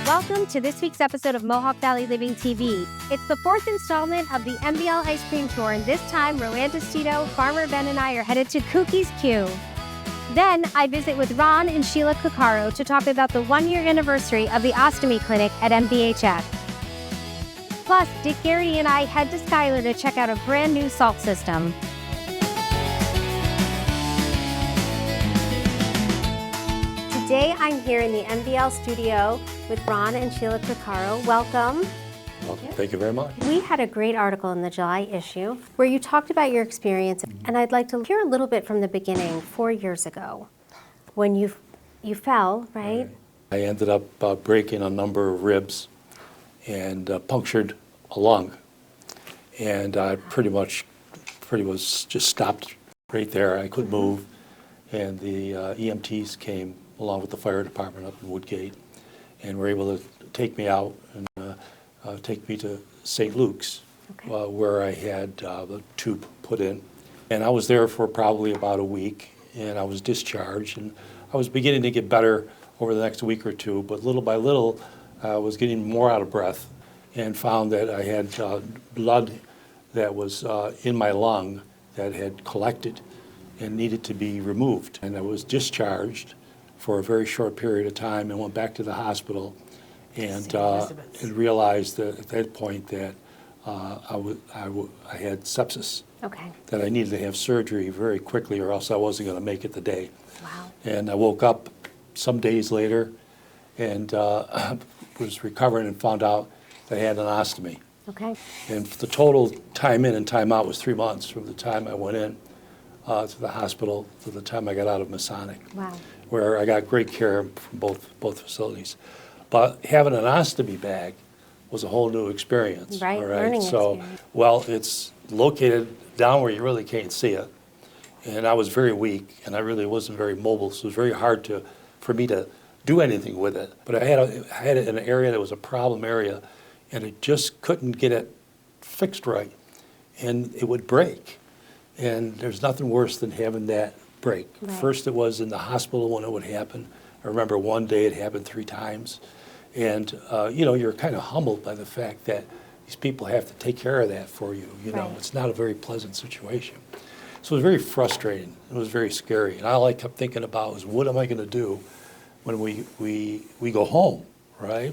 Welcome to this week's episode of Mohawk Valley Living TV. It's the fourth installment of the MVL Ice Cream Tour, and this time RoAnn Destito, Farmer Ben, and I are headed to Kookies Q. Then I visit with Ron and Sheila Cuccaro to talk about the one-year anniversary of the Ostomy clinic at MVHS. Plus, Dick, Geraty, and I head to Schuyler to check out a brand new salt system. Today I'm here in the MVL studio with Ron and Sheila Cuccaro. Welcome. Well, thank you very much. We had a great article in the July issue where you talked about your experience, and I'd like to hear a little bit from the beginning, 4 years ago, when you fell, right? I ended up breaking a number of ribs and punctured a lung, and I pretty much just stopped right there. I couldn't move, and the EMTs came along with the fire department up in Woodgate, and were able to take me out and take me to St. Luke's, where I had the tube put in. And I was there for probably about a week, and I was discharged, and I was beginning to get better over the next week or two, but little by little, I was getting more out of breath and found that I had blood that was in my lung that had collected and needed to be removed. And I was discharged for a very short period of time and went back to the hospital and realized that at that point that I had sepsis, that I needed to have surgery very quickly or else I wasn't going to make it the day. Wow. And I woke up some days later and was recovering and found out that I had an ostomy. Okay. And the total time in and time out was 3 months from the time I went in to the hospital to the time I got out of Masonic. Wow. Where I got great care from both facilities. But having an ostomy bag was a whole new experience. Right, all learning So, experience. well, it's located down where you really can't see it. And I was very weak, and I really wasn't very mobile, so it was very hard for me to do anything with it. But I had it in an area that was a problem area, and I just couldn't get it fixed right. And it would break. And there's nothing worse than having that break. Right. First it was in the hospital when it would happen. I remember one day it happened 3 times. And you're kind of humbled by the fact that these people have to take care of that for you. You know, Right. it's not a very pleasant situation. So it was very frustrating. It was very scary. And all I kept thinking about was, what am I going to do when we go home, right?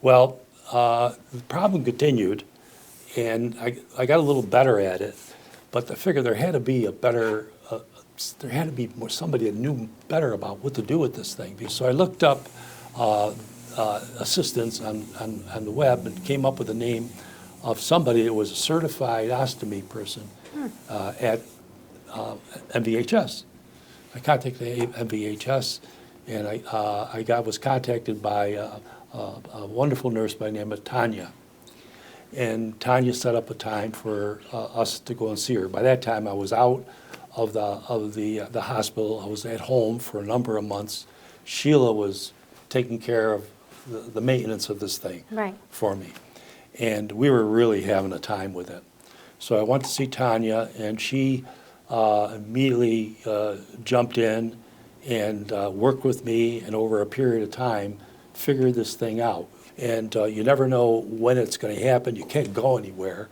Well, the problem continued, and I got a little better at it, but I figured there had to be somebody that knew better about what to do with this thing. So I looked up assistance on the web and came up with the name of somebody that was a certified ostomy person at MVHS. I contacted MVHS, and I was contacted by a wonderful nurse by the name of Tanya. And Tanya set up a time for us to go and see her. By that time, I was out of the hospital. I was at home for a number of months. Sheila was taking care of the maintenance of this thing for me. And we were really having a time with it. So I went to see Tanya, and she immediately jumped in and worked with me, and over a period of time, figured this thing out. And you never know when it's going to happen. You can't go anywhere.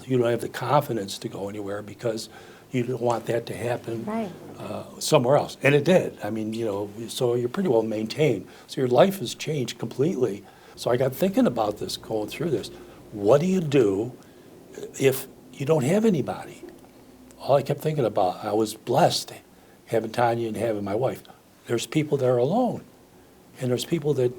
You don't have the confidence to go anywhere because you don't want that to happen somewhere else. And it did. I mean, so you're pretty well maintained. So your life has changed completely. So I got thinking about this, going through this. What do you do if you don't have anybody? All I kept thinking about, I was blessed having Tanya and having my wife. There's people that are alone, and there's people that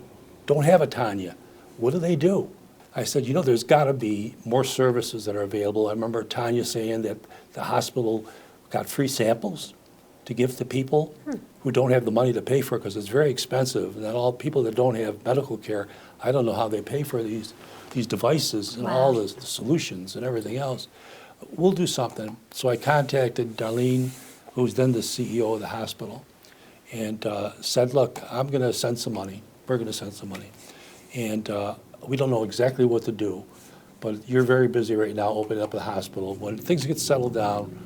don't have a Tanya. What do? I said, there's got to be more services that are available. I remember Tanya saying that the hospital got free samples to give to people who don't have the money to pay for it because it's very expensive. And then all people that don't have medical care, I don't know how they pay for these devices and all the solutions and everything else. We'll do something. So I contacted Darlene, who was then the CEO of the hospital, and said, look, I'm going to send some money. We're going to send some money. And we don't know exactly what to do, but you're very busy right now opening up the hospital. When things get settled down,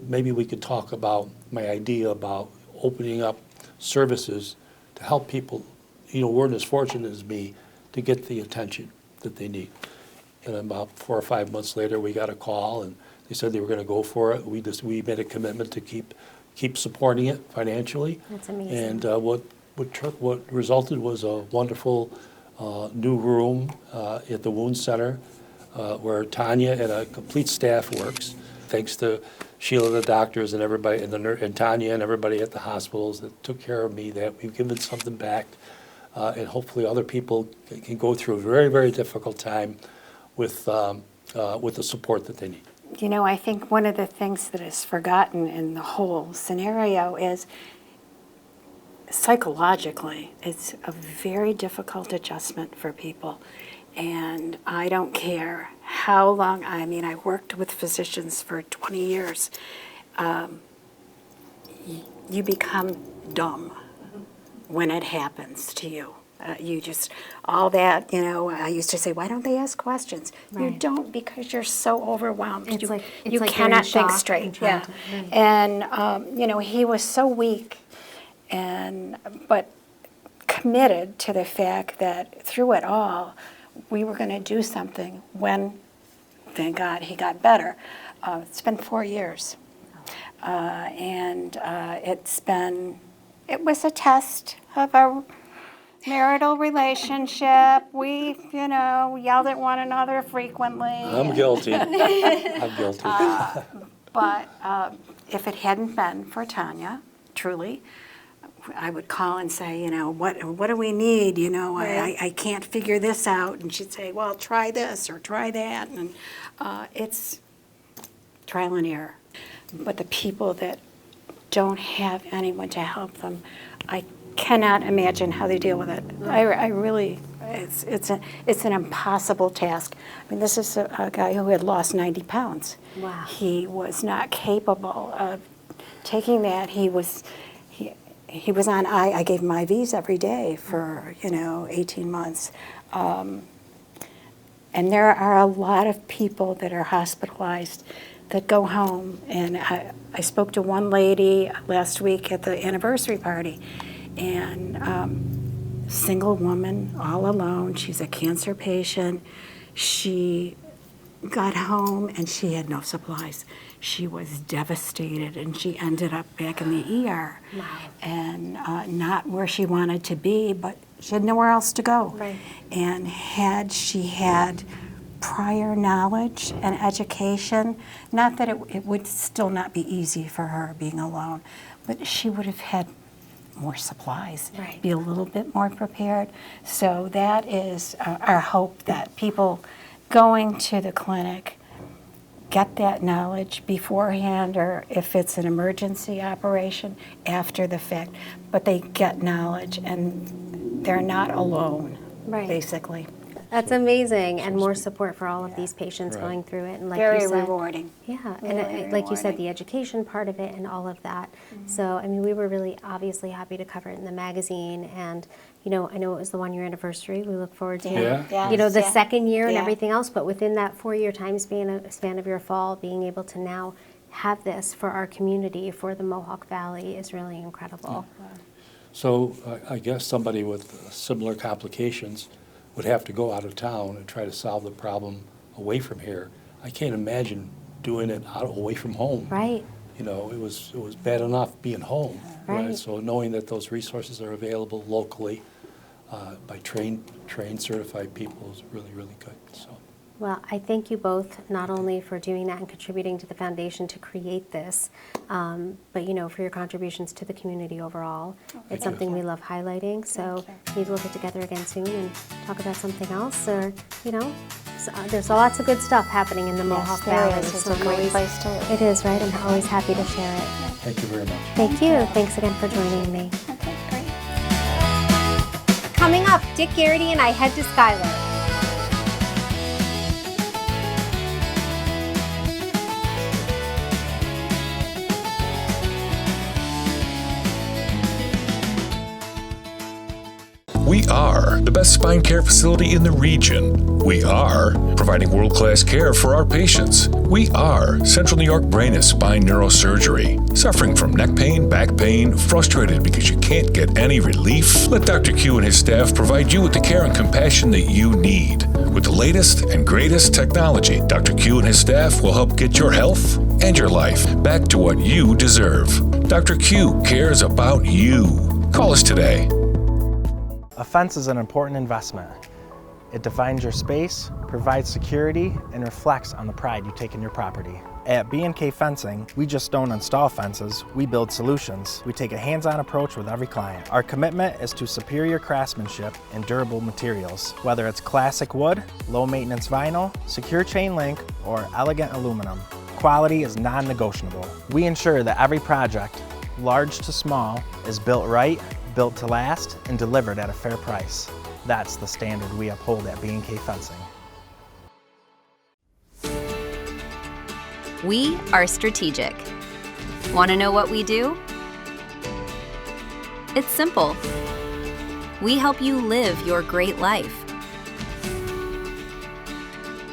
maybe we could talk about my idea about opening up services to help people, weren't as fortunate as me to get the attention that they need. And about 4 or 5 months later, we got a call, and they said they were going to go for it. We made a commitment to keep supporting it financially. That's amazing. And what resulted was a wonderful new room at the wound center where Tanya and a complete staff works. Thanks to Sheila, the doctors, and everybody, and Tanya and everybody at the hospitals that took care of me, that we've given something back, and hopefully other people can go through a very, very difficult time with the support that they need. You know, I think one of the things that is forgotten in the whole scenario is psychologically, it's a very difficult adjustment for people. And I don't care how long, I mean, I worked with physicians for 20 years. You become dumb when it happens to you. You just, all that, you know, I used to say, why don't they ask questions? Right. You don't, because you're so overwhelmed. It's you like you you're in cannot think shock straight. and trying Yeah. to- And, you know, he was so weak, but committed to the fact that through it all, we were going to do something when, thank God, he got better. It's been 4 years. And it was a test of our marital relationship. We, you know, yelled at one another frequently. I'm guilty. I'm guilty. But if it hadn't been for Tanya, truly, I would call and say, you know, what do we need? You know, Right. I can't figure this out. And she'd say, well, try this or try that. And it's trial and error. But the people that don't have anyone to help them, I cannot imagine how they deal with it. I really, it's an impossible task. I mean, this is a guy who had lost 90 pounds. Wow. He was not capable of taking that. He was on, I gave him IVs every day for, 18 months. And there are a lot of people that are hospitalized that go home. And I spoke to one lady last week at the anniversary party, and single woman, all alone. She's a cancer patient. She got home and she had no supplies. She was devastated, and she ended up back in the ER. Wow. And not where she wanted to be, but she had nowhere else to go. Right. And had she had prior knowledge and education, not that it would still not be easy for her being alone, but she would have had more supplies, Right. be a little bit more prepared. So that is our hope, that people going to the clinic get that knowledge beforehand, or if it's an emergency operation, after the fact, but they get knowledge and they're not alone, Right. basically. That's amazing, and more support for all of these patients Right. going through it. And like Very you said, rewarding. Yeah, Really and like you said, rewarding. the education part of it and all of that. So, I mean, we were really obviously happy to cover it in the magazine, and I know it was the 1 year anniversary. We look forward to Yeah. Yes, the yeah. second year and Yeah. everything else. But within that 4-year time span of your fall, being able to now have this for our community, for the Mohawk Valley, is really incredible. So I guess somebody with similar complications would have to go out of town and try to solve the problem away from here. I can't imagine doing it away from home. Right. You know, it was bad enough being home. Right. So knowing that those resources are available locally by trained certified people is really, really good. So. Well, I thank you both, not only for doing that and contributing to the foundation to create this, but for your contributions to the community overall. It's something we love highlighting. So maybe we'll get together again soon and talk about something else, or there's lots of good stuff happening in the Mohawk there Valley. is. It's so a great always- place to live. It is, right? I'm always happy to share it. Thank you very much. Thank you. Thanks again for joining me. Okay, great. Coming up, Dick Geraty and I head to Schuyler. We are the best spine care facility in the region. We are providing world-class care for our patients. We are Central New York Brain and Spine Neurosurgery. Suffering from neck pain, back pain, frustrated because you can't get any relief? Let Dr. Q and his staff provide you with the care and compassion that you need. With the latest and greatest technology, Dr. Q and his staff will help get your health and your life back to what you deserve. Dr. Q cares about you. Call us today. A fence is an important investment. It defines your space, provides security, and reflects on the pride you take in your property. At B&K Fencing, we just don't install fences, we build solutions. We take a hands-on approach with every client. Our commitment is to superior craftsmanship and durable materials. Whether it's classic wood, low-maintenance vinyl, secure chain link, or elegant aluminum, quality is non-negotiable. We ensure that every project, large to small, is built right, built to last, and delivered at a fair price. That's the standard we uphold at B&K Fencing. We are strategic. Want to know what we do? It's simple. We help you live your great life.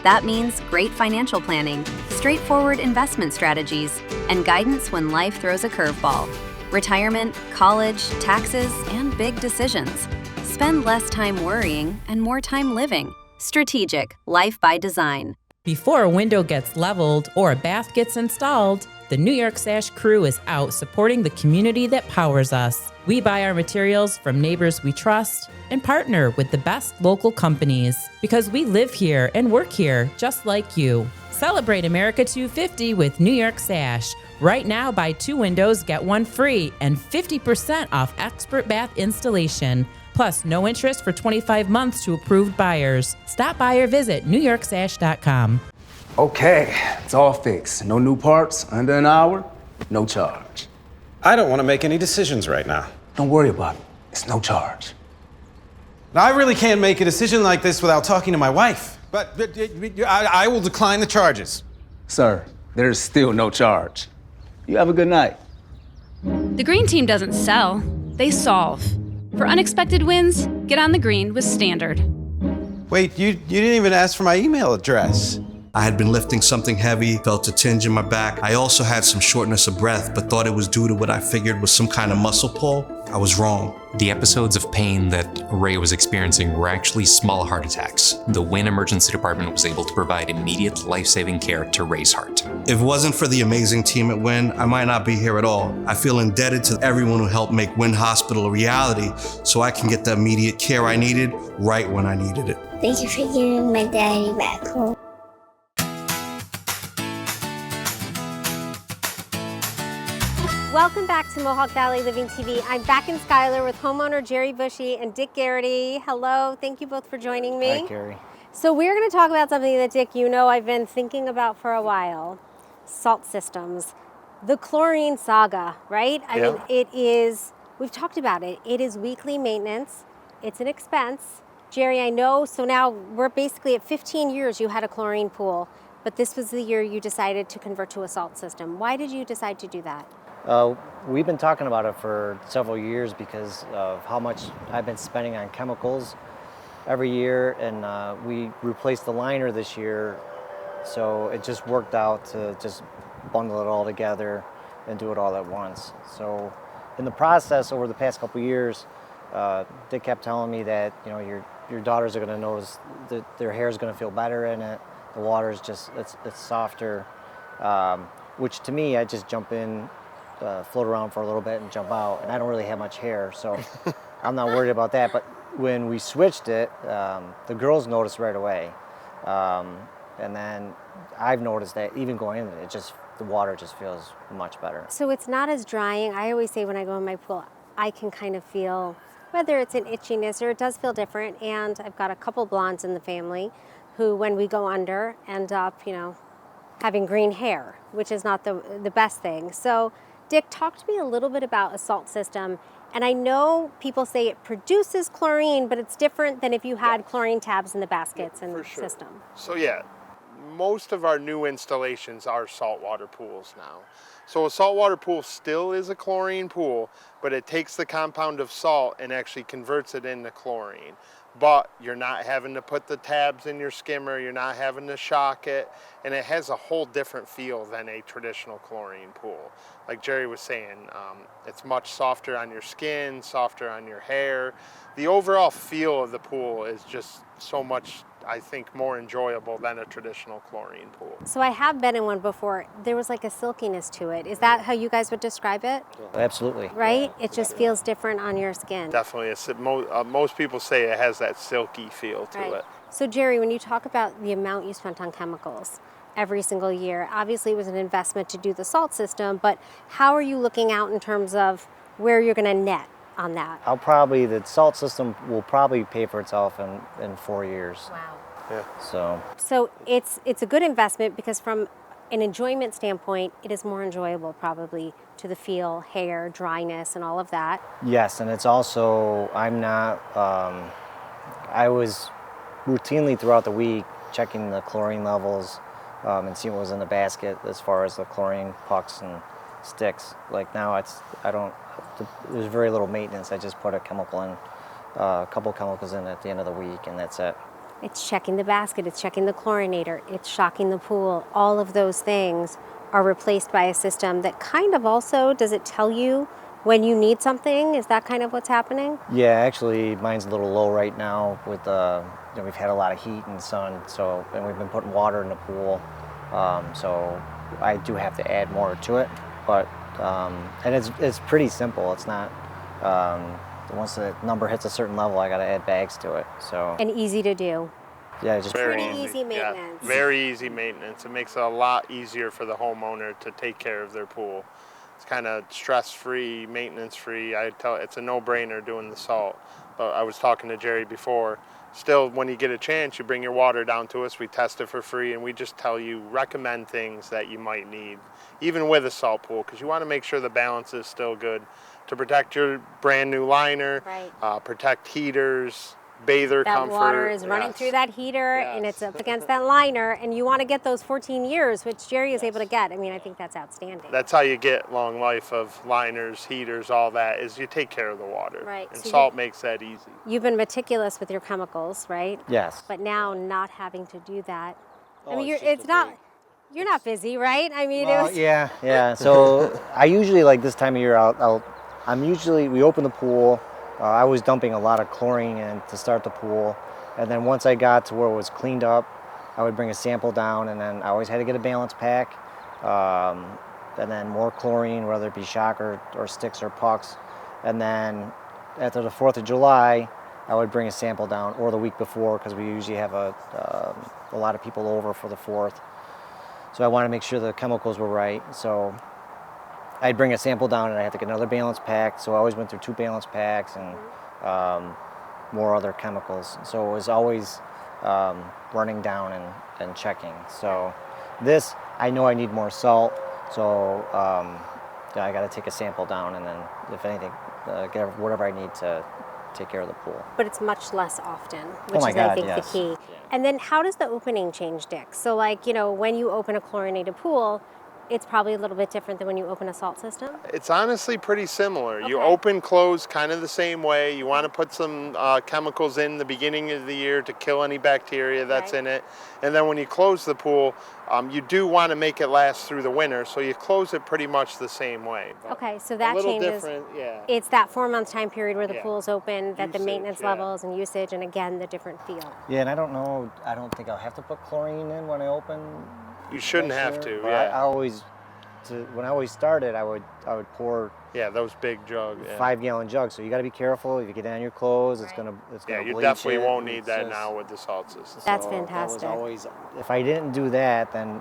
That means great financial planning, straightforward investment strategies, and guidance when life throws a curveball. Retirement, college, taxes, and big decisions. Spend less time worrying and more time living. Strategic, life by design. Before a window gets leveled or a bath gets installed, the New York Sash crew is out supporting the community that powers us. We buy our materials from neighbors we trust and partner with the best local companies because we live here and work here just like you. Celebrate America 250 with New York Sash. Right now, buy 2 windows, get 1 free, and 50% off expert bath installation. Plus, no interest for 25 months to approved buyers. Stop by or visit NewYorkSash.com. Okay, it's all fixed. No new parts, under an hour, no charge. I don't want to make any decisions right now. Don't worry about it. It's no charge. Now, I really can't make a decision like this without talking to my wife. But I will decline the charges. Sir, there's still no charge. You have a good night. The green team doesn't sell, they solve. For unexpected wins, get on the green with Standard. Wait, you didn't even ask for my email address. I had been lifting something heavy, felt a tinge in my back. I also had some shortness of breath, but thought it was due to what I figured was some kind of muscle pull. I was wrong. The episodes of pain that Ray was experiencing were actually small heart attacks. The Wynn Emergency Department was able to provide immediate life-saving care to Ray's heart. If it wasn't for the amazing team at Wynn, I might not be here at all. I feel indebted to everyone who helped make Wynn Hospital a reality so I can get the immediate care I needed right when I needed it. Thank you for giving my daddy back home. Welcome back to Mohawk Valley Living TV. I'm back in Schuyler with homeowner Jerry Bushy and Dick Geraty. Hello, thank you both for joining me. Hi, Carrie. So we're going to talk about something that, Dick, you know I've been thinking about for a while. Salt systems. The chlorine saga, right? I mean, it is, we've talked about it. It is weekly maintenance. It's an expense. Jerry, I know, so now we're basically at 15 years you had a chlorine pool, but this was the year you decided to convert to a salt system. Why did you decide to do that? We've been talking about it for several years because of how much I've been spending on chemicals every year, and we replaced the liner this year, so it just worked out to just bundle it all together and do it all at once. So in the process over the past couple years, Dick kept telling me that, you know, your daughters are going to notice that their hair is going to feel better in it. The water is just, it's softer, which to me, I just jump in, float around for a little bit and jump out, and I don't really have much hair, so I'm not worried about that. But when we switched it, the girls noticed right away, and then I've noticed that even going in it, the water just feels much better. So it's not as drying. I always say when I go in my pool, I can kind of feel whether it's an itchiness or it does feel different. And I've got a couple blondes in the family who, when we go under, end up, you know, having green hair, which is not the best thing. So Dick, talk to me a little bit about a salt system. And I know people say it produces chlorine, but it's different than if you had chlorine tabs in the baskets and the system. So yeah, most of our new installations are saltwater pools now. So a saltwater pool still is a chlorine pool, but it takes the compound of salt and actually converts it into chlorine. But you're not having to put the tabs in your skimmer, you're not having to shock it, and it has a whole different feel than a traditional chlorine pool. Like Jerry was saying, it's much softer on your skin, softer on your hair. The overall feel of the pool is just so much, I think, more enjoyable than a traditional chlorine pool. So I have been in one before. There was like a silkiness to it. Is that how you guys would describe it? Absolutely. Right? It just feels different on your skin. Definitely. Most people say it has that silky feel to Right. it. So Jerry, when you talk about the amount you spent on chemicals every single year, obviously it was an investment to do the salt system, but how are you looking out in terms of where you're going to net on that? The salt system will probably pay for itself in 4 years. Wow. Yeah. So it's a good investment because from an enjoyment standpoint, it is more enjoyable probably to the feel, hair, dryness, and all of that. Yes, and it's also, I was routinely throughout the week checking the chlorine levels and seeing what was in the basket as far as the chlorine pucks and sticks. Like now there's very little maintenance. I just put a couple chemicals in at the end of the week, and that's it. It's checking the basket, it's checking the chlorinator, it's shocking the pool. All of those things are replaced by a system that kind of also, does it tell you when you need something? Is that kind of what's happening? Yeah, actually mine's a little low right now with we've had a lot of heat and sun, and we've been putting water in the pool, so I do have to add more to it, but and it's pretty simple. It's not once the number hits a certain level, I got to add bags to it. So And easy to do. yeah, just Pretty easy maintenance. Yeah, very easy maintenance. It makes it a lot easier for the homeowner to take care of their pool. It's kind of stress-free, maintenance-free. It's a no-brainer doing the salt. But I was talking to Jerry before. Still, when you get a chance, you bring your water down to us. We test it for free, and we just tell you, recommend things that you might need, even with a salt pool, because you want to make sure the balance is still good to protect your brand new liner, protect heaters, bather comfort. That water is running through that heater and it's up against that liner, and you want to get those 14 years, which Jerry is able to get. I mean, I think that's outstanding. That's how you get long life of liners, heaters, all that, is you take care of the water. Right. And So salt makes that easy. You've been meticulous with your chemicals, right? Yes. But now not having to do that. I mean, you're not busy, right? I mean, well, yeah. So I usually, like this time of year, we open the pool. I was dumping a lot of chlorine in to start the pool, and then once I got to where it was cleaned up, I would bring a sample down, and then I always had to get a balance pack, and then more chlorine, whether it be shock or sticks or pucks, and then after the 4th of July, I would bring a sample down, or the week before, because we usually have a lot of people over for the 4th. So I wanted to make sure the chemicals were right. So I'd bring a sample down, and I had to get another balance pack. So I always went through 2 balance packs and more other chemicals. So it was always running down and checking. So this, I know I need more salt. So I got to take a sample down, and then if anything, get whatever I need to take care of the pool. But it's much less often, which Oh my is, God, I think, yes. the key. And then how does the opening change, Dick? So like, when you open a chlorinated pool, it's probably a little bit different than when you open a salt system? It's honestly pretty similar. You open, close kind of the same way. You want to put some chemicals in the beginning of the year to kill any bacteria that's in it. And then when you close the pool, you do want to make it last through the winter, so you close it pretty much the same way. Okay, so that a little changes. different, yeah. It's that 4-month time period where the Yeah. pool's open, that the Usage, maintenance yeah. levels and usage, and again, the different feel. Yeah, and I don't think I'll have to put chlorine in when I open. You shouldn't next have year, to, but yeah. when I always started, I would pour those big jugs. Yeah. 5-gallon jugs. So you got to be careful. If you get it on your clothes, it's gonna Yeah, you bleach definitely it. won't need It's that just- now with the salt system. That's so fantastic. That was always, if I didn't do that, then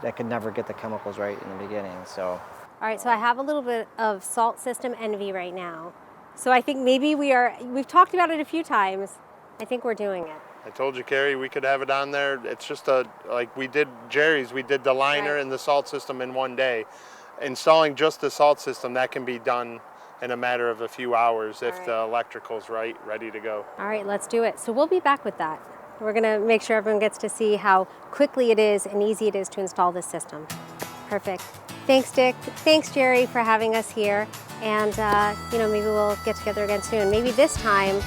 I could never get the chemicals right in the beginning. So. All right, so I have a little bit of salt system envy right now. So I think maybe we've talked about it a few times. I think we're doing it. I told you, Carrie, we could have it on there. It's just like we did Jerry's, we did the liner and the salt system in one day. Installing just the salt system, that can be done in a matter of a few hours if the electrical's ready to go. All right, let's do it. So we'll be back with that We're going to make sure everyone gets to see how quickly it is and easy it is to install this system. Perfect. Thanks, Dick. Thanks, Jerry, for having us here. And, maybe we'll get together again soon. Maybe this time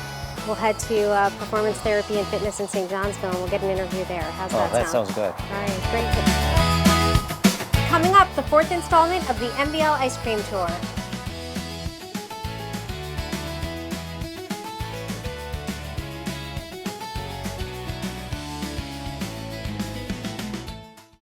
we'll head to Performance Therapy and Fitness in St. Johnsville, and we'll get an interview there. How's that sound? That sounds good. All right, great. Coming up, the 4th installment of the MVL Ice Cream Tour.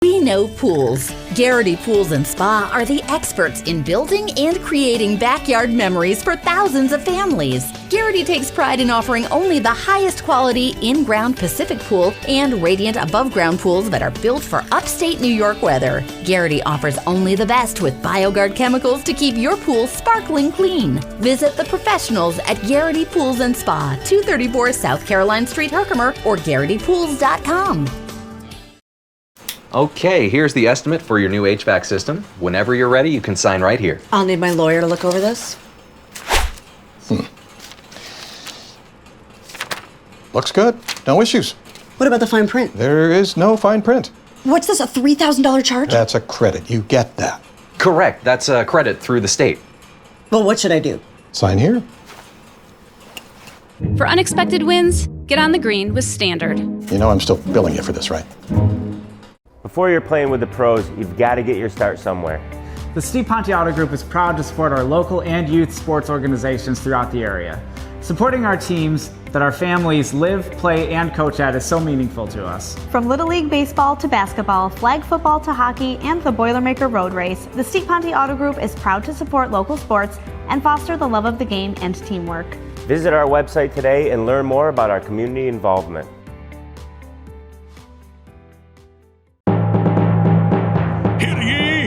We know pools. Geraty Pools and Spa are the experts in building and creating backyard memories for thousands of families. Geraty takes pride in offering only the highest quality in-ground Pacific pool and radiant above-ground pools that are built for upstate New York weather. Geraty offers only the best with BioGuard chemicals to keep your pool sparkling clean. Visit the professionals at Geraty Pools and Spa, 234 South Caroline Street, Herkimer, or GeratyPools.com. Okay, here's the estimate for your new HVAC system. Whenever you're ready, you can sign right here. I'll need my lawyer to look over this. Looks good. No issues. What about the fine print? There is no fine print. What's this, a $3,000 charge? That's a credit. You get that. Correct. That's a credit through the state. Well, what should I do? Sign here. For unexpected wins, get on the green with Standard. You know I'm still billing you for this, right? Before you're playing with the pros, you've got to get your start somewhere. The Steve Ponte Auto Group is proud to support our local and youth sports organizations throughout the area. Supporting our teams that our families live, play, and coach at is so meaningful to us. From Little League Baseball to basketball, flag football to hockey, and the Boilermaker Road Race, the Steve Ponte Auto Group is proud to support local sports and foster the love of the game and teamwork. Visit our website today and learn more about our community involvement.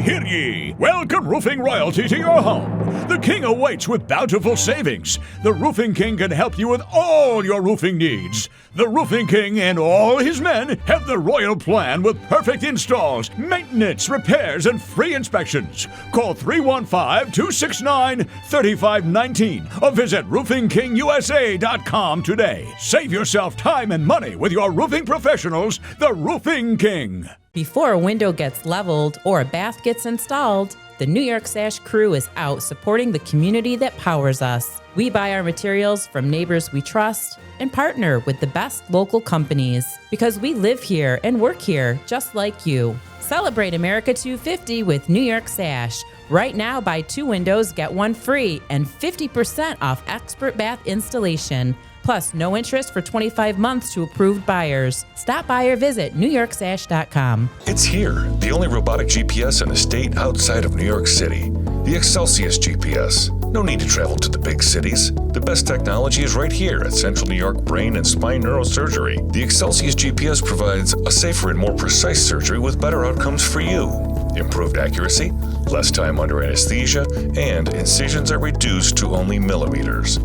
Hear ye! Welcome Roofing Royalty to your home. The King awaits with bountiful savings. The Roofing King can help you with all your roofing needs. The Roofing King and all his men have the royal plan with perfect installs, maintenance, repairs, and free inspections. Call 315-269-3519 or visit roofingkingusa.com today. Save yourself time and money with your roofing professionals, the Roofing King. Before a window gets leveled or a bath gets installed, the New York Sash crew is out supporting the community that powers us. We buy our materials from neighbors we trust and partner with the best local companies because we live here and work here just like you. Celebrate America 250 with New York Sash. Right now, buy 2 windows, get 1 free and 50% off expert bath installation. Plus, no interest for 25 months to approved buyers. Stop by or visit NewYorkSash.com. It's here, the only robotic GPS in the state outside of New York City. The Excelsius GPS. No need to travel to the big cities. The best technology is right here at Central New York Brain and Spine Neurosurgery. The Excelsius GPS provides a safer and more precise surgery with better outcomes for you. Improved accuracy, less time under anesthesia, and incisions are reduced to only millimeters.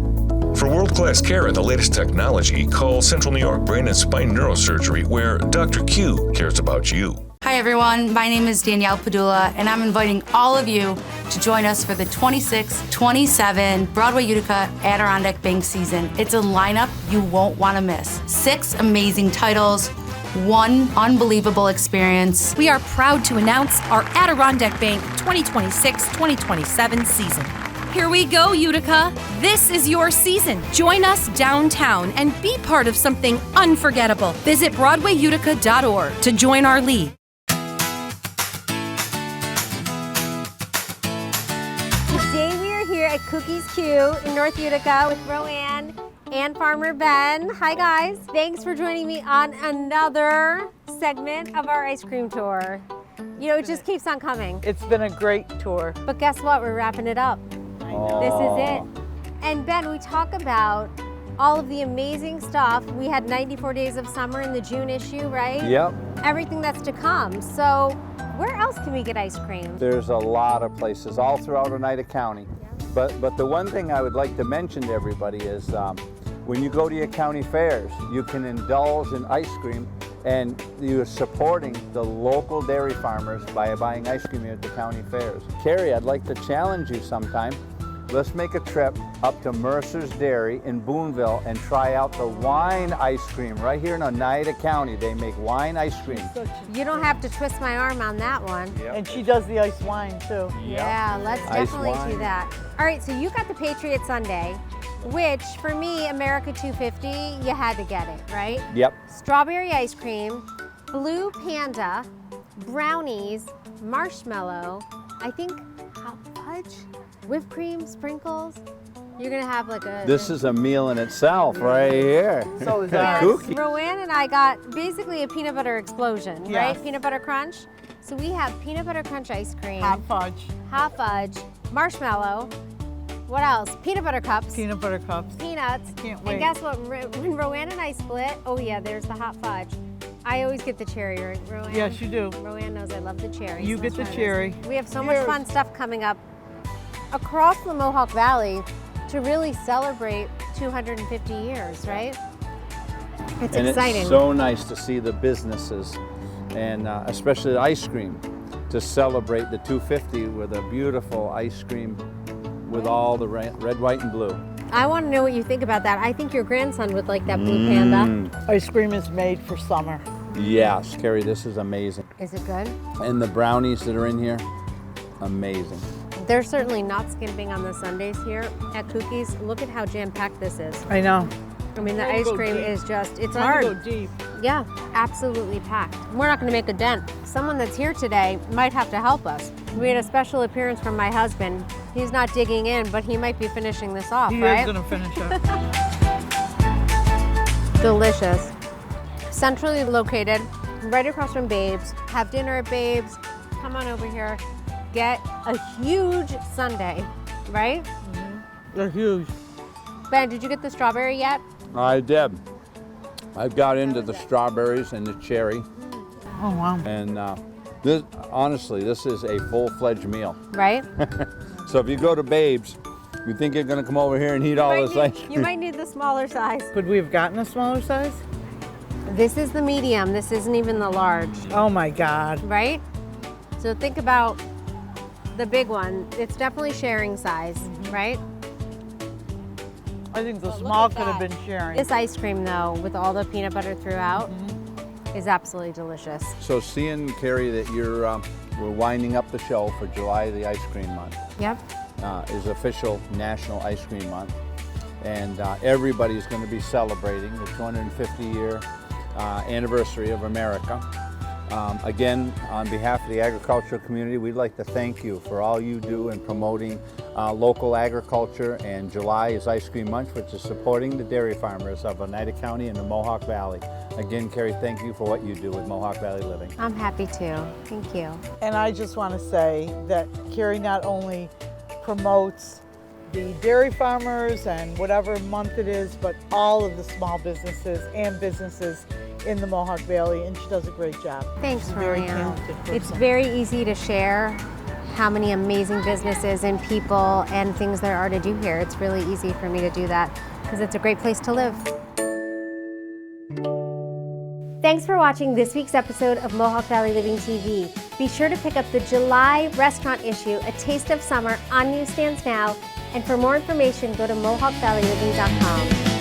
For world-class care and the latest technology, call Central New York Brain and Spine Neurosurgery, where Dr. Q cares about you. Hi everyone, my name is Danielle Padula, and I'm inviting all of you to join us for the 26-27 Broadway Utica Adirondack Bank season. It's a lineup you won't want to miss. 6 amazing titles, 1 unbelievable experience. We are proud to announce our Adirondack Bank 2026-2027 season. Here we go, Utica. This is your season. Join us downtown and be part of something unforgettable. Visit BroadwayUtica.org to join our league. Today we are here at Kookies Q in North Utica with RoAnn and Farmer Ben. Hi guys. Thanks for joining me on another segment of our ice cream tour. You know, it just keeps on coming. It's been a great tour. But guess what? We're wrapping it up. This is it. And Ben, we talk about all of the amazing stuff. We had 94 Days of Summer in the June issue, right? Yep. Everything that's to come. So where else can we get ice cream? There's a lot of places all throughout Oneida County. But the one thing I would like to mention to everybody is when you go to your county fairs, you can indulge in ice cream, and you're supporting the local dairy farmers by buying ice cream here at the county fairs. Carrie, I'd like to challenge you sometime let's make a trip up to Mercer's Dairy in Boonville and try out the wine ice cream. Right here in Oneida County, they make wine ice cream. You don't have to twist my arm on that one. Yep. And she does the ice wine too. Yeah, let's Ice definitely wine. do that. All right, so you got the Patriot Sundae, which for me, America 250, you had to get it, right? Yep. Strawberry ice cream, blue panda, brownies, marshmallow, I think hot fudge, whipped cream, sprinkles. You're gonna have like a... This is a meal in itself right here. So is The that. cookie. RoAnn and I got basically a peanut butter explosion, Yes. right? Peanut butter crunch. So we have peanut butter crunch ice cream, Hot fudge, hot fudge, marshmallow. What else? Peanut butter cups. peanut butter cups. Peanuts. Can't And wait. guess what? When RoAnn and I split, oh yeah, there's the hot fudge. I always get the cherry, right, RoAnn? Yes, you do. RoAnn knows I love the cherry. You so get the much fun. cherry. We have so much fun stuff coming up across the Mohawk Valley to really celebrate 250 years, right? It's And exciting. it's so nice to see the businesses, and especially the ice cream, to celebrate the 250 with a beautiful ice cream with all the red, white, and blue. I want to know what you think about that. I think your grandson would like that blue panda. Ice cream is made for summer. Yes, Carrie, this is amazing. Is it good? And the brownies that are in here, amazing. They're certainly not skimping on the sundaes here at Kookies. Look at how jam-packed this is. I know. I mean, the Time to ice go cream deep. is just, it's Time hard. to go deep. Yeah, absolutely packed. We're not gonna make a dent. Someone that's here today might have to help us. We had a special appearance from my husband. He's not digging in, but he might be finishing this off, He right? is gonna finish it. Delicious. Centrally located, right across from Babes. Have dinner at Babes. Come on over here. Get a huge sundae, right? They're huge. Ben, did you get the strawberry yet? I did. I've got into the strawberries and the cherry, Oh, wow. and this, honestly, this is a full-fledged meal. Right? So if you go to Babes, you think you're gonna come over here and eat all this ice cream? You might need the smaller size. Could we have gotten a smaller size? This is the medium. This isn't even the large, Oh my God. right? So think about the big one. It's definitely sharing size, right? I think the small could have been sharing. This ice cream, though, with all the peanut butter throughout, is absolutely delicious. So seeing, Carrie, that we're winding up the show for July, the ice cream month, Yep. is official National Ice Cream Month. And everybody's going to be celebrating the 250-year anniversary of America. Again, on behalf of the agricultural community, we'd like to thank you for all you do in promoting local agriculture, and July is Ice Cream Month, which is supporting the dairy farmers of Oneida County and the Mohawk Valley. Again, Carrie, thank you for what you do with Mohawk Valley Living. I'm happy to. Thank you. And I just want to say that Carrie not only promotes the dairy farmers and whatever month it is, but all of the small businesses and businesses in the Mohawk Valley, and she does a great job. Thanks, She's a very RoAnn. talented person. It's very easy to share how many amazing businesses and people and things there are to do here. It's really easy for me to do that because it's a great place to live. Thanks for watching this week's episode of Mohawk Valley Living TV. Be sure to pick up the July restaurant issue, A Taste of Summer, on newsstands now. And for more information, go to mohawkvalleyliving.com.